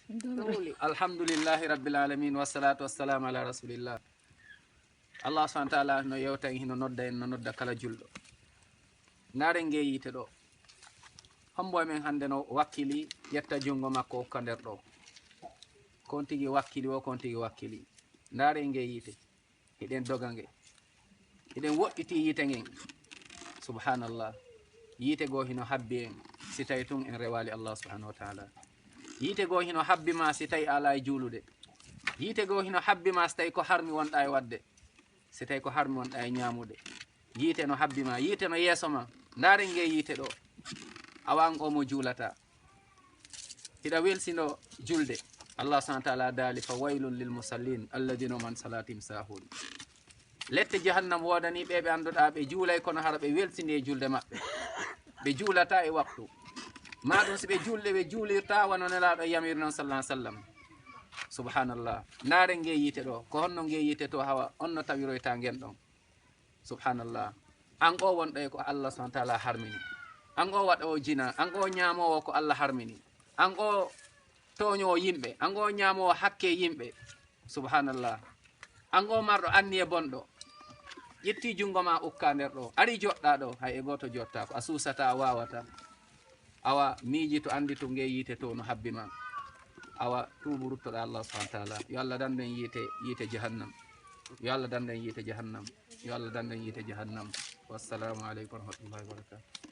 alhamdulillahi rabbil alamin wassalatu wassalamu ala rasulillah. Allah subhanahu wa ta'ala no yewta en hino nodda en no nodda kala julɗo. Naren nge yite ɗo hombo men hande no wakkili ƴetta jungo makko hokka nder ɗo kon tigi wakkili o kon tigi wakkili. Ndaren nge yite hiɗen doga nge hiɗen woɗɗiti yite ngen subhanallah. Yite go hino habbi en si tawi tun en rewali Allah subhanahu wa ta'ala. Yite go hino habbi ma si tawi ala e juulude. Yite go hino habbi ma si tawi ko harmi wonɗa e wadde, si tawi ko harmi wonɗa e ñamude. Yite no habbi ma, yite no yeeso ma. Ndaren nge yite ɗo awan o mo juulata hiɗa welsino julde. Allah subhanahu wa ta'ala daali fa waylun lil musallin alladina man salatim sahun. Lette jahannam wodani ɓe anduɗa ɓe juulay kono hara ɓe welsinde e julde maɓɓe, ɓe juulata e waktu maɗum. Si ɓe julde ɓe juulirta wano nelaɗo yamir noon sallallahu alaihi wasallam. Subhanallah. Ndaren nge yite ɗo ko honno nge yite to hawa on no tawiroyta ngen ɗon. Subhanallah. An o wonɗo e ko Allah subhanahu wa ta'ala harmini, an o waɗa o jina, an o ñamowo ko Allah harmini, an o toñowo yimɓe, an o ñamowo hakke yimɓe. Subhanallah. An o marɗo anniye bonɗo ƴetti jungo ma ukka nder ɗo ari joɗɗa ɗo hay e goto jotta ko a susata a wawata. Awa miiji to andi to nge yite to no habbi ma, awa tuubu ruttoɗa Allah subhanahu wa ta'ala. Yo Allah dandu en yite jahannam, yo Allah dandu en yite jahannam, yo Allah dandu en yite jahannam. Wassalamu aleykum wa rahmatullahi wa barakatuh.